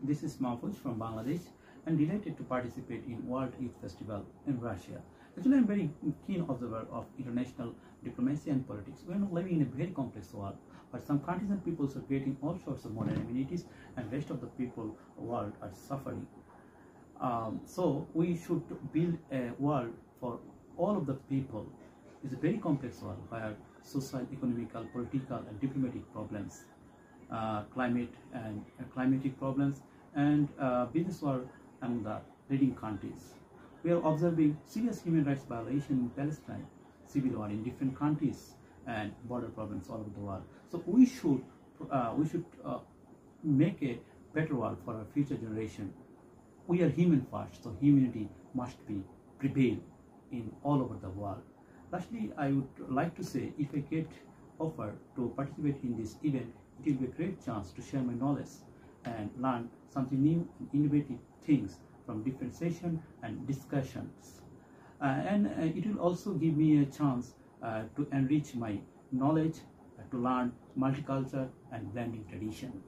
This is Mahfouz from Bangladesh and delighted to participate in World Youth Festival in Russia. Actually, I'm very keen observer of international diplomacy and politics. We are not living in a very complex world, but some countries and peoples are getting all sorts of modern amenities, and rest of the people world are suffering. So we should build a world for all of the people. It's a very complex world where social, economical, political, and diplomatic problems, climate and climatic problems, and business war among the leading countries. We are observing serious human rights violation in Palestine, civil war in different countries, and border problems all over the world. So we should make a better world for our future generation. We are human first, so humanity must be prevail in all over the world. Lastly, I would like to say, if I get offer to participate in this event, it will be a great chance to share my knowledge and learn something new and innovative things from different sessions and discussions. And it will also give me a chance to enrich my knowledge, to learn multicultural and blending tradition.